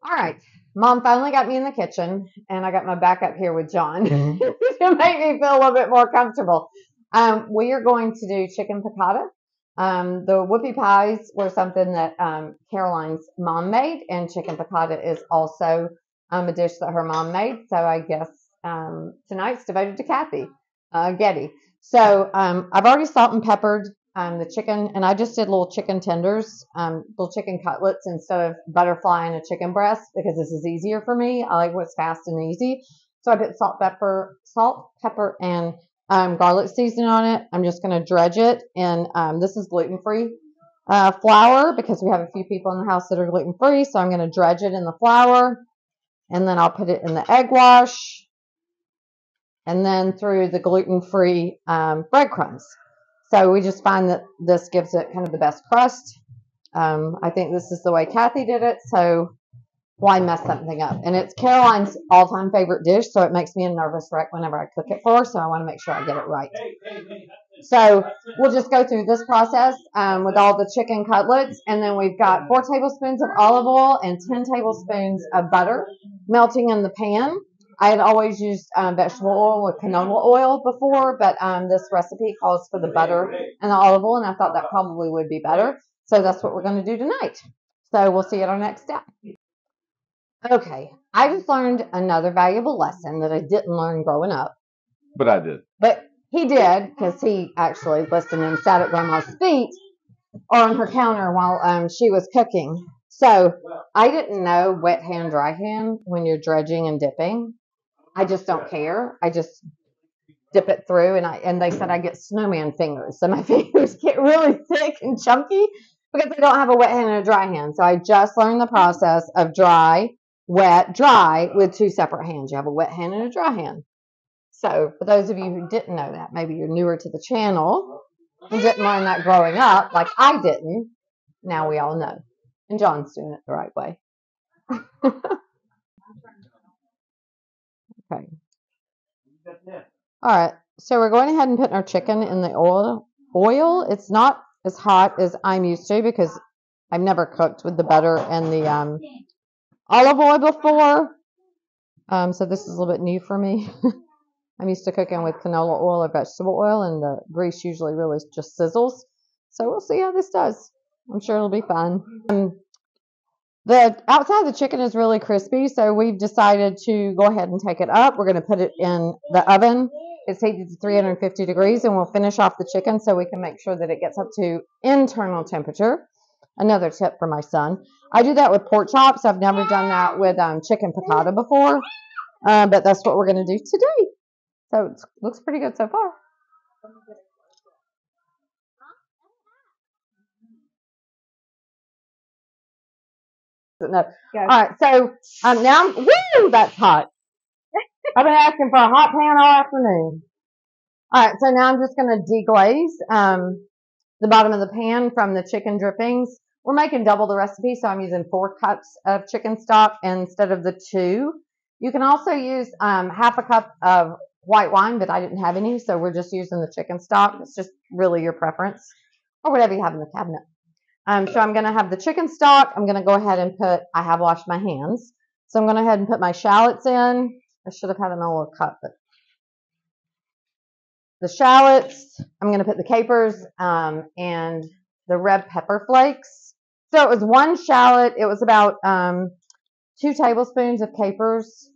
All right. Mom finally got me in the kitchen, and I got my back up here with John to make me feel a little bit more comfortable. We are going to do chicken piccata. The whoopie pies were something that Caroline's mom made, and chicken piccata is also a dish that her mom made. So I guess tonight's devoted to Kathy Getty. So I've already salt and peppered the chicken, and I just did little chicken tenders, little chicken cutlets instead of butterfly and a chicken breast because this is easier for me. I like what's fast and easy. So I put salt, pepper, and garlic seasoning on it. I'm just going to dredge it, and this is gluten-free flour because we have a few people in the house that are gluten-free. So I'm going to dredge it in the flour, and then I'll put it in the egg wash, and then through the gluten-free breadcrumbs. So we just find that this gives it kind of the best crust. I think this is the way Kathy did it, so why mess something up? And it's Caroline's all-time favorite dish, so it makes me a nervous wreck whenever I cook it for her, so I want to make sure I get it right. So we'll just go through this process with all the chicken cutlets, and then we've got 4 tablespoons of olive oil and 10 tablespoons of butter melting in the pan. I had always used vegetable oil with canola oil before, but this recipe calls for the butter and the olive oil, and I thought that probably would be better. So that's what we're going to do tonight. So we'll see you at our next step. Okay, I just learned another valuable lesson that I didn't learn growing up. But I did. But he did, because he actually listened and sat at Grandma's feet or on her counter while she was cooking. So I didn't know wet hand, dry hand when you're dredging and dipping. I just don't care. I just dip it through, and they said I get snowman fingers. So my fingers get really thick and chunky because I don't have a wet hand and a dry hand. So I just learned the process of dry, wet, dry with 2 separate hands. You have a wet hand and a dry hand. So for those of you who didn't know that, maybe you're newer to the channel and didn't learn that growing up, like I didn't, now we all know. And John's doing it the right way. Okay. All right. So we're going ahead and putting our chicken in the oil. It's not as hot as I'm used to because I've never cooked with the butter and the olive oil before. So this is a little bit new for me. I'm used to cooking with canola oil or vegetable oil, and the grease usually really just sizzles. So we'll see how this does. I'm sure it'll be fun. The outside of the chicken is really crispy, so we've decided to go ahead and take it up. We're going to put it in the oven. It's heated to 350 degrees, and we'll finish off the chicken so we can make sure that it gets up to internal temperature. Another tip for my son. I do that with pork chops. I've never done that with chicken piccata before, but that's what we're going to do today. So it looks pretty good so far. No. All right, so now, woo, that's hot. I've been asking for a hot pan all afternoon. All right, so now I'm just going to deglaze the bottom of the pan from the chicken drippings. We're making double the recipe, so I'm using 4 cups of chicken stock instead of the 2. You can also use half a cup of white wine, but I didn't have any, so we're just using the chicken stock. It's just really your preference, or whatever you have in the cabinet. So I'm going to have the chicken stock. I'm going to go ahead and I have washed my hands. So I'm going to go ahead and put my shallots in. I should have had them in a little cup, but the shallots, I'm going to put the capers and the red pepper flakes. So it was 1 shallot. It was about 2 tablespoons of capers.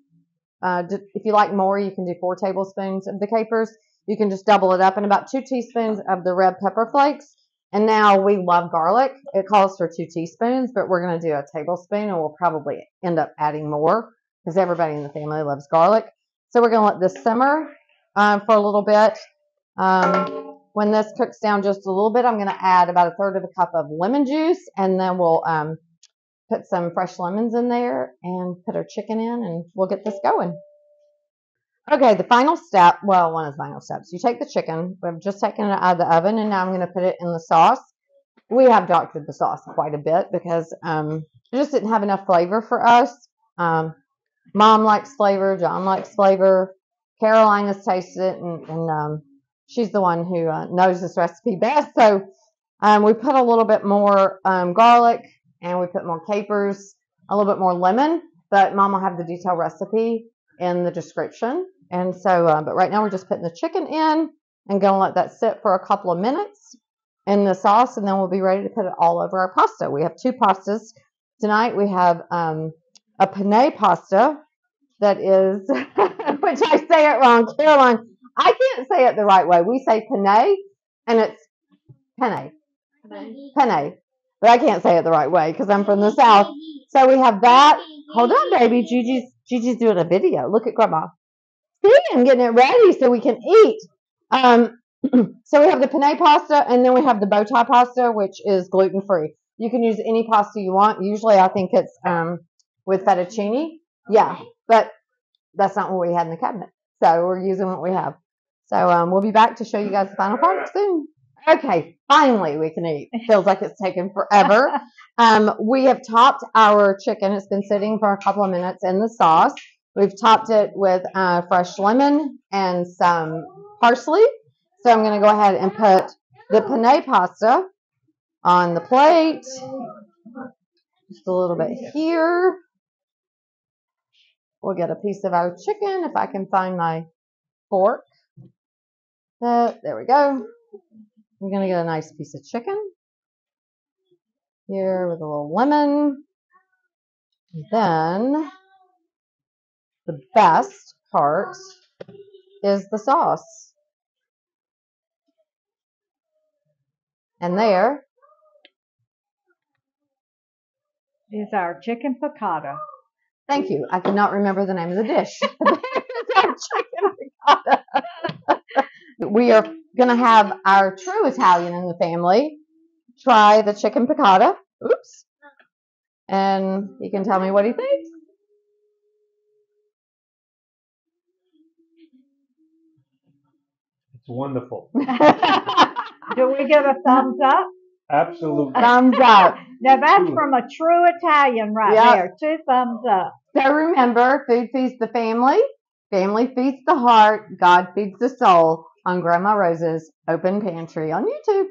If you like more, you can do 4 tablespoons of the capers. You can just double it up, and about 2 teaspoons of the red pepper flakes. And now we love garlic. It calls for 2 teaspoons, but we're going to do a tablespoon, and we'll probably end up adding more because everybody in the family loves garlic. So we're going to let this simmer for a little bit. When this cooks down just a little bit, I'm going to add about 1/3 of a cup of lemon juice, and then we'll put some fresh lemons in there and put our chicken in, and we'll get this going. Okay, the final step, well, one of the final steps, you take the chicken. We've just taken it out of the oven, and now I'm going to put it in the sauce. We have doctored the sauce quite a bit because it just didn't have enough flavor for us. Mom likes flavor. John likes flavor. Caroline has tasted it, and she's the one who knows this recipe best. So we put a little bit more garlic, and we put more capers, a little bit more lemon, but Mom will have the detailed recipe in the description. And so, but right now we're just putting the chicken in and going to let that sit for a couple of minutes in the sauce, and then we'll be ready to put it all over our pasta. We have two pastas tonight. We have a penne pasta that is, which I say it wrong, Caroline. I can't say it the right way. We say penne, and it's penne, but I can't say it the right way because I'm from the South. So we have that. Hold on, baby. Gigi's doing a video. Look at Grandma. See, I'm getting it ready so we can eat. So we have the penne pasta, and then we have the bow tie pasta, which is gluten-free. You can use any pasta you want. Usually I think it's with fettuccine. Yeah, but that's not what we had in the cabinet. So we're using what we have. So we'll be back to show you guys the final product soon. Okay, finally we can eat. Feels like it's taken forever. We have topped our chicken. It's been sitting for a couple of minutes in the sauce. We've topped it with fresh lemon and some parsley. So I'm going to go ahead and put the penne pasta on the plate. Just a little bit here. We'll get a piece of our chicken if I can find my fork. There we go. We're going to get a nice piece of chicken here with a little lemon. Then the best part is the sauce. And there is our chicken piccata. Thank you. I cannot remember the name of the dish. There's our chicken piccata. We are going to have our true Italian in the family try the chicken piccata. Oops. And he can tell me what he thinks. It's wonderful. Do we give a thumbs up? Absolutely. Thumbs up. Now that's from a true Italian right there. 2 thumbs up. So remember, food feeds the family. Family feeds the heart. God feeds the soul on Grandma Rose's Open Pantry on YouTube.